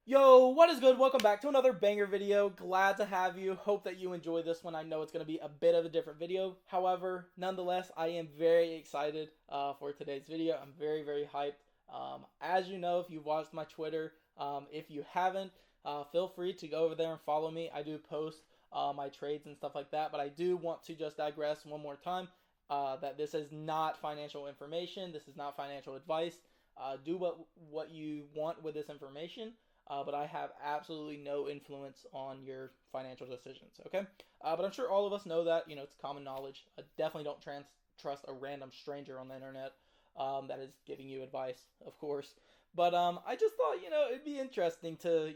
Yo, what is good? Welcome back to another banger video. Glad to have you. Hope that you enjoy this one. I know it's going to be a bit of a different video. However, nonetheless, I am very excited for today's video. I'm very hyped. As you know, if you've watched my Twitter, if you haven't, feel free to go over there and follow me. I do post my trades and stuff like that, but I do want to just digress one more time that this is not financial information. This is not financial advice. Do what you want with this information. But I have absolutely no influence on your financial decisions, okay? But I'm sure all of us know that, it's common knowledge. I definitely don't trust a random stranger on the internet that is giving you advice, of course. But I just thought, it'd be interesting to,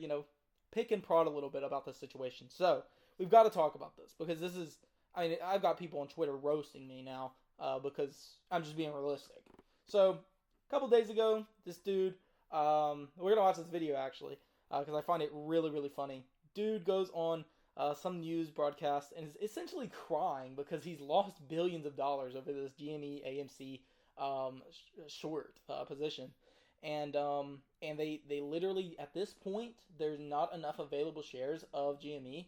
pick and prod a little bit about this situation. So we've got to talk about this because this is, I've got people on Twitter roasting me now because I'm just being realistic. So a couple days ago, this dude, we're going to watch this video actually because I find it really funny. Dude goes on some news broadcast and is essentially crying because he's lost billions of dollars over this GME AMC short position. And they literally, at this point, there's not enough available shares of GME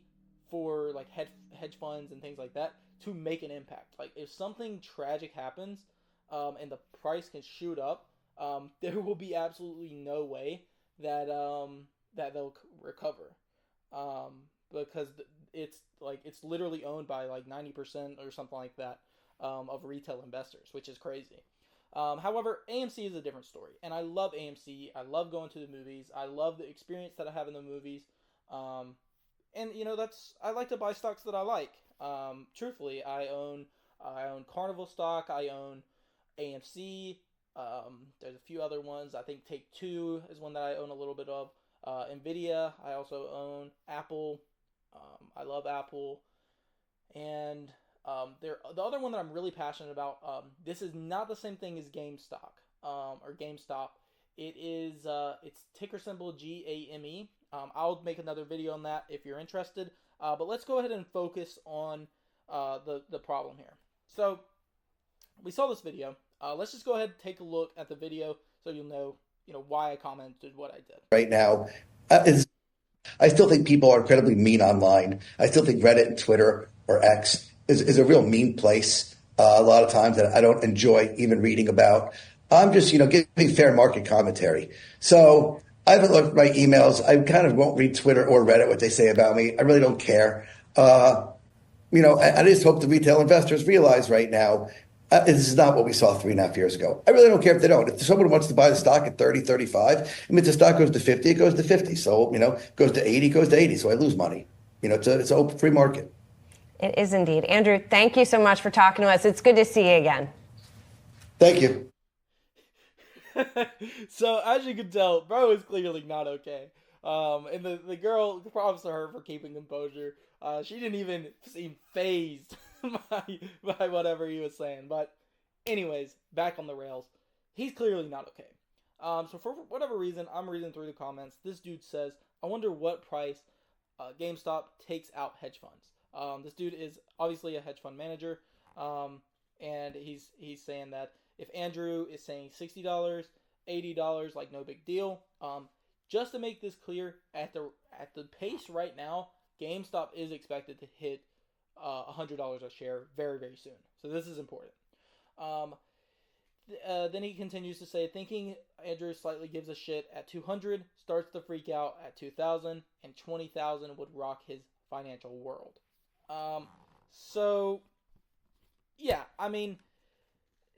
for like hedge funds and things like that to make an impact. Like if something tragic happens and the price can shoot up, there will be absolutely no way that that they'll recover, because it's literally owned by like 90% or something like that of retail investors, which is crazy. However, AMC is a different story, and I love AMC. I love going to the movies. I love the experience that I have in the movies, and I like to buy stocks that I like. Truthfully, I own Carnival stock. I own AMC. There's a few other ones. I think Take Two is one that I own a little bit of. Nvidia. I also own Apple. I love Apple. And the other one that I'm really passionate about. This is not the same thing as GameStop or GameStop. It is it's ticker symbol GAME. I'll make another video on that if you're interested. But let's go ahead and focus on the problem here. So we saw this video. Let's just go ahead and take a look at the video so you'll know, why I commented what I did. Right now, I still think people are incredibly mean online. I still think Reddit and Twitter or X is a real mean place a lot of times that I don't enjoy even reading about. I'm just, giving fair market commentary. So I haven't looked at my emails. I kind of won't read Twitter or Reddit, what they say about me. I really don't care. I just hope the retail investors realize right now this is not what we saw 3.5 years ago. I really don't care if they don't. If someone wants to buy the stock at 30, 35, if the stock goes to 50, it goes to 50. So, goes to 80, goes to 80. So I lose money. It's an open free market. It is indeed. Andrew, thank you so much for talking to us. It's good to see you again. Thank you. So as you can tell, bro is clearly not okay. And the girl, props to her for keeping composure. She didn't even seem phased by whatever he was saying. But anyways, back on the rails. He's clearly not okay. So for whatever reason, I'm reading through the comments. This dude says, I wonder what price GameStop takes out hedge funds. This dude is obviously a hedge fund manager. And he's saying that if Andrew is saying $60, $80, like no big deal. Just to make this clear, at the pace right now, GameStop is expected to hit $100 a share very soon. So this is important. Then he continues to say, thinking Andrew slightly gives a shit at 200, starts to freak out at 2,000, and 20,000 would rock his financial world. So yeah,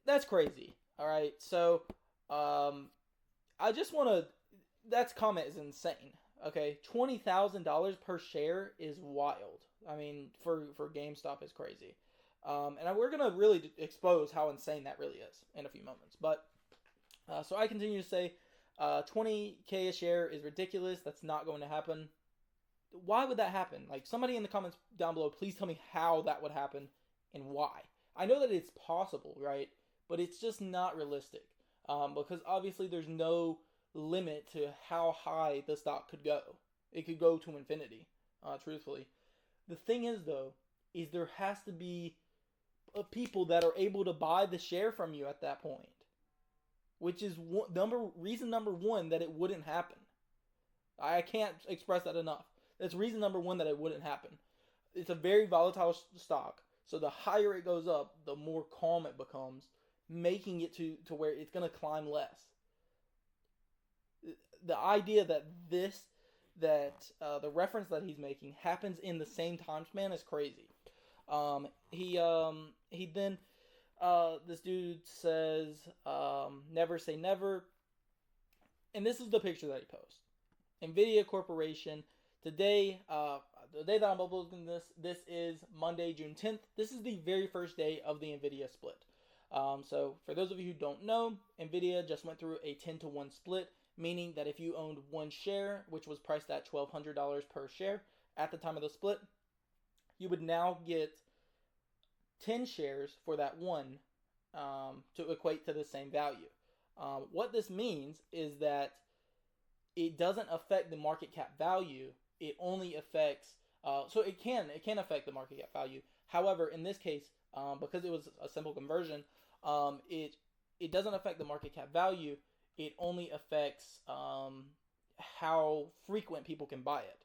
that's crazy. All right, so I just want to. That comment is insane. Okay, $20,000 per share is wild. For GameStop is crazy. And we're gonna really expose how insane that really is in a few moments. But so I continue to say, 20K a share is ridiculous. That's not going to happen. Why would that happen? Like, somebody in the comments down below, please tell me how that would happen and why. I know that it's possible, right? But it's just not realistic. Because obviously there's no limit to how high the stock could go. It could go to infinity, truthfully. The thing is, though, is there has to be people that are able to buy the share from you at that point. Which is reason number one that it wouldn't happen. I can't express that enough. That's reason number one that it wouldn't happen. It's a very volatile stock, so the higher it goes up, the more calm it becomes, making it to where it's going to climb less. The idea that the reference that he's making happens in the same time span is crazy. He then this dude says never say never, and this is the picture that he posts. Nvidia Corporation today. The day that I'm uploading this is Monday, June 10th. This is the very first day of the Nvidia split. So for those of you who don't know, Nvidia just went through a 10-to-1 split, meaning that if you owned one share, which was priced at $1,200 per share at the time of the split, you would now get 10 shares for that one to equate to the same value. What this means is that it doesn't affect the market cap value. It only affects, so it can affect the market cap value. However, in this case, because it was a simple conversion, it doesn't affect the market cap value. It only affects how frequent people can buy it,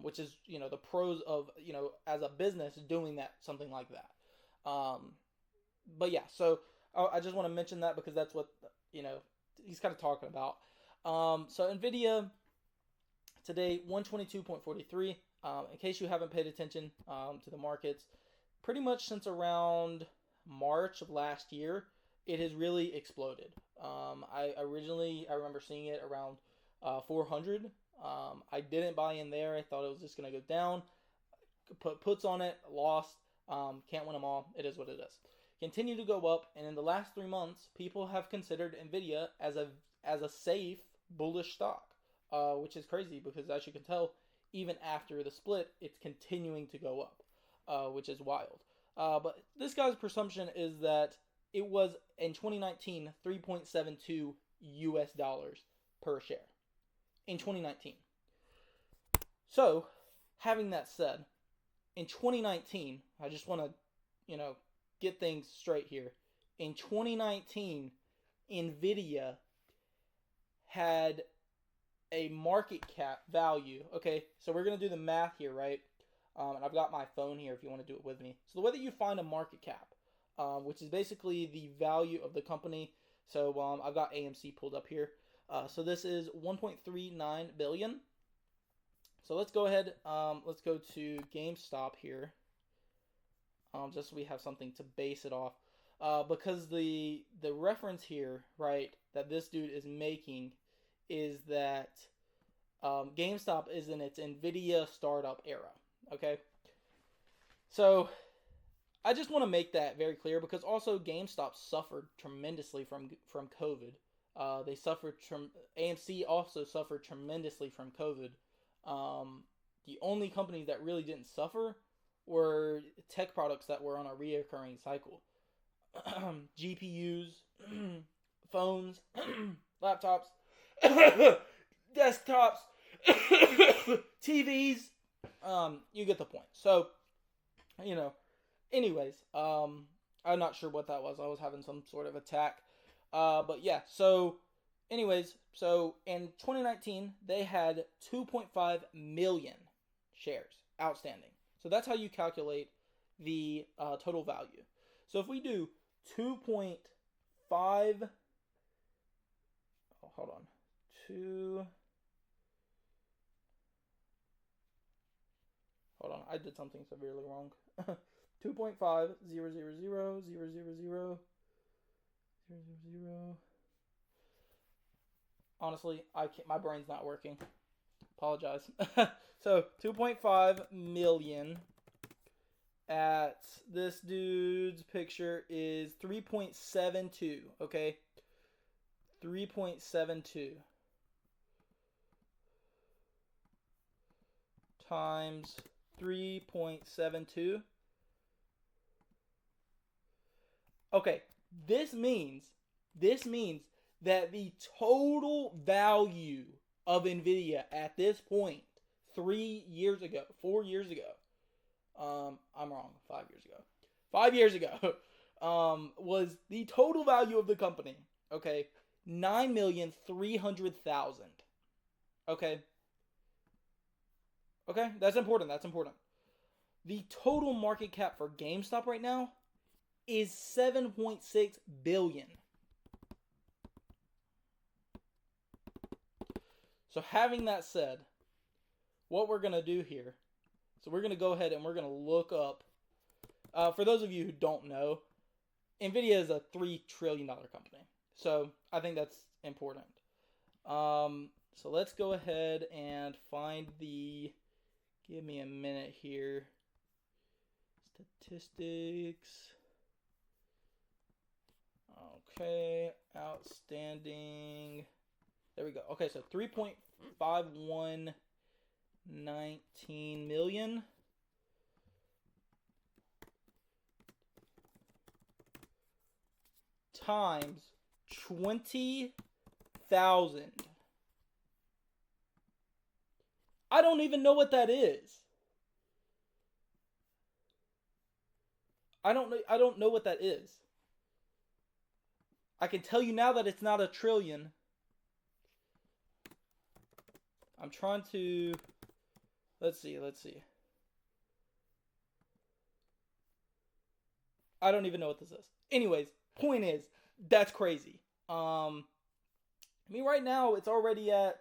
which is the pros of as a business doing something like that. But yeah, so I just want to mention that because that's what he's kind of talking about. So Nvidia today 122.43. In case you haven't paid attention to the markets, pretty much since around March of last year, it has really exploded. I remember seeing it around 400. I didn't buy in there. I thought it was just going to go down. Put puts on it, lost. Can't win them all. It is what it is. Continue to go up, and in the last 3 months, people have considered Nvidia as a safe bullish stock, which is crazy because as you can tell, even after the split, it's continuing to go up, which is wild. But this guy's presumption is that it was in 2019 $3.72 US per share in 2019. So, having that said, in 2019, I just want to, get things straight here. In 2019, Nvidia had a market cap value. Okay, so we're going to do the math here, right? And I've got my phone here if you want to do it with me. So the way that you find a market cap, which is basically the value of the company. So I've got AMC pulled up here. So this is 1.39 billion. So let's go ahead. Let's go to Gamestop here. Just so we have something to base it off. Because the reference here, right, that this dude is making is that GameStop is in its Nvidia startup era. Okay, so I just want to make that very clear because also GameStop suffered tremendously from COVID. They suffered. AMC also suffered tremendously from COVID. The only companies that really didn't suffer were tech products that were on a reoccurring cycle. GPUs, phones, laptops, desktops, TVs. You get the point. So, anyways, I'm not sure what that was. I was having some sort of attack. But yeah, so anyways, so in 2019, they had 2.5 million shares outstanding. So that's how you calculate the total value. So if we do 2.5, hold on, 2, hold on, I did something severely wrong. 2.5, 0, 0, 0, 0, 0, 0, 0. Honestly, my brain's not working. Apologize. So 2.5 million at this dude's picture is 3.72. Okay, 3.72 times 3.72. Okay, this means that the total value of Nvidia at this point, 3 years ago, 4 years ago, I'm wrong, 5 years ago. 5 years ago, was the total value of the company, okay, 9,300,000. Okay, Okay, that's important. That's important. The total market cap for GameStop right now is 7.6 billion. So having that said, what we're going to do here, so we're going to go ahead and we're going to look up, for those of you who don't know, Nvidia is a $3 trillion company. So I think that's important. So let's go ahead and find the, give me a minute here, statistics. Okay, outstanding. There we go. Okay, so 3.5119 million times 20,000. I don't even know what that is. I don't know what that is. I can tell you now that it's not a trillion. I'm trying to, let's see. I don't even know what this is. Anyways, point is, that's crazy. I mean, right now it's already at,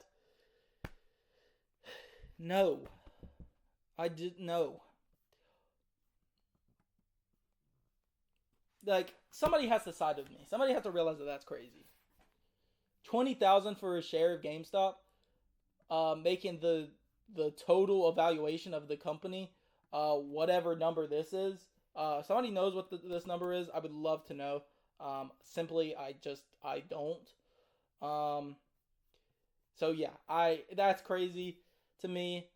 no. I didn't know. Like, somebody has to side with me. Somebody has to realize that that's crazy. 20,000 for a share of GameStop, making the total evaluation of the company, whatever number this is. Somebody knows what this number is. I would love to know. Simply, I don't. So yeah, that's crazy to me.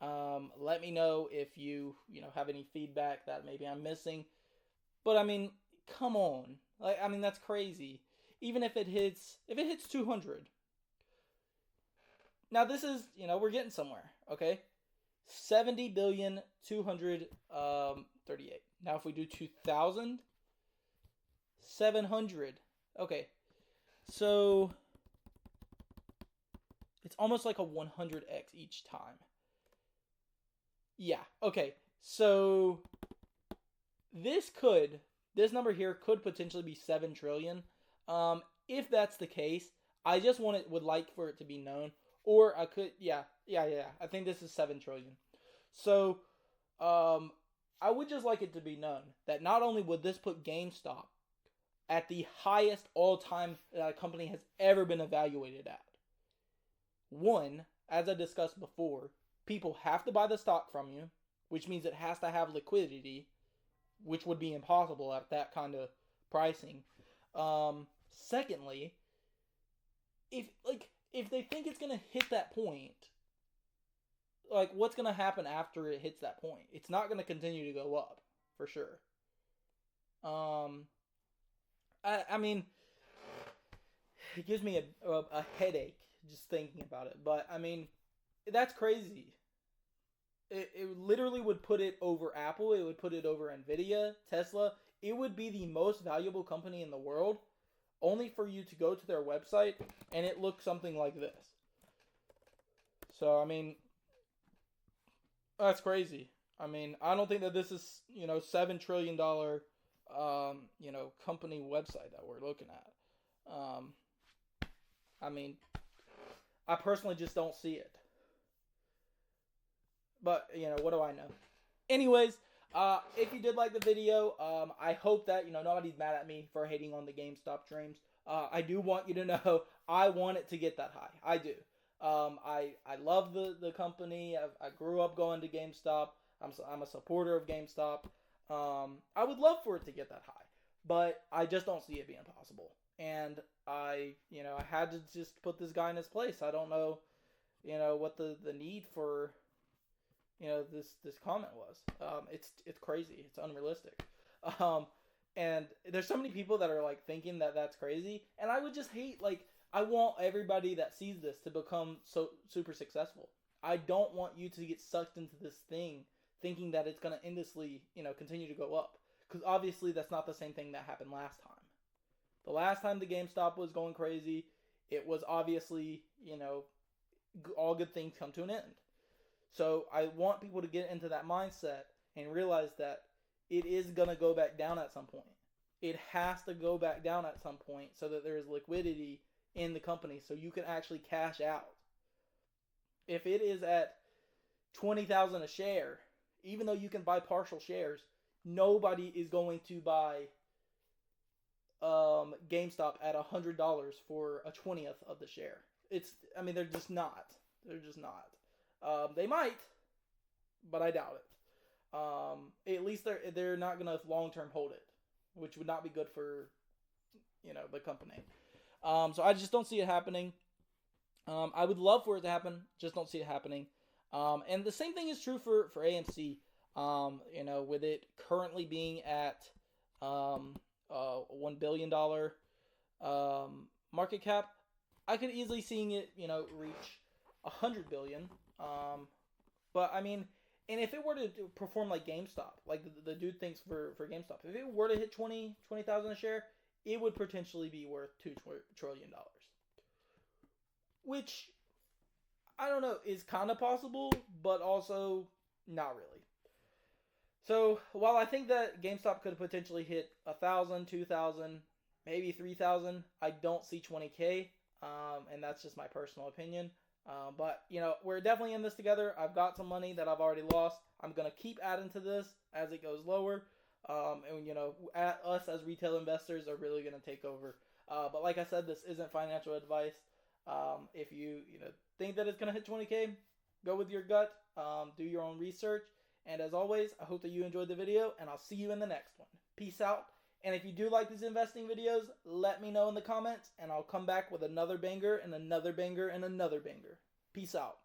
Let me know if you have any feedback that maybe I'm missing. But I mean, come on. Like, I mean, that's crazy. Even if it hits 200. Now this is, we're getting somewhere, okay? 70,238. Now if we do 2,000, 700. Okay. So it's almost like a 100x each time. Yeah, okay. So this number here could potentially be 7 trillion. If that's the case, I just would like for it to be known, or I could, yeah. I think this is 7 trillion. So, I would just like it to be known that not only would this put GameStop at the highest all-time that a company has ever been evaluated at. One, as I discussed before, people have to buy the stock from you, which means it has to have liquidity, which would be impossible at that kind of pricing. Secondly, if they think it's gonna hit that point, like, what's gonna happen after it hits that point? It's not gonna continue to go up, for sure. I mean, it gives me a headache just thinking about it. But I mean, that's crazy. It literally would put it over Apple. It would put it over Nvidia, Tesla. It would be the most valuable company in the world, only for you to go to their website and it looks something like this. So I mean, that's crazy. I mean, I don't think that this is $7 trillion company website that we're looking at. I mean, I personally just don't see it. But, what do I know? Anyways, if you did like the video, I hope that, nobody's mad at me for hating on the GameStop dreams. I do want you to know I want it to get that high. I do. I love the company. I grew up going to GameStop. I'm a supporter of GameStop. I would love for it to get that high, but I just don't see it being possible. And I had to just put this guy in his place. I don't know, what the need for, this comment was. It's crazy. It's unrealistic. And there's so many people that are like thinking that that's crazy, and I would just hate, like, I want everybody that sees this to become so super successful. I don't want you to get sucked into this thing thinking that it's going to endlessly, continue to go up. Because obviously that's not the same thing that happened last time. The last time the GameStop was going crazy, it was obviously, all good things come to an end. So I want people to get into that mindset and realize that it is going to go back down at some point. It has to go back down at some point so that there is liquidity in the company so you can actually cash out. If it is at 20,000 a share, even though you can buy partial shares, nobody is going to buy GameStop at $100 for a 20th of the share. They're just not. They're just not. They might, but I doubt it. At least they're not gonna long term hold it, which would not be good for the company. So I just don't see it happening. I would love for it to happen, just don't see it happening. And the same thing is true for AMC. With it currently being at $1 billion market cap, I could easily seeing it reach 100 billion. But I mean, and if it were to perform like GameStop, like the dude thinks for GameStop, if it were to hit 20,000 a share, it would potentially be worth $2 trillion. Which, I don't know, is kind of possible, but also not really. So, while I think that GameStop could potentially hit 1,000, 2,000, maybe 3,000, I don't see 20K, and that's just my personal opinion. But, we're definitely in this together. I've got some money that I've already lost. I'm going to keep adding to this as it goes lower. Us as retail investors are really going to take over. But like I said, this isn't financial advice. If you think that it's going to hit 20K, go with your gut. Do your own research. And as always, I hope that you enjoyed the video, and I'll see you in the next one. Peace out. And if you do like these investing videos, let me know in the comments, and I'll come back with another banger and another banger and another banger. Peace out.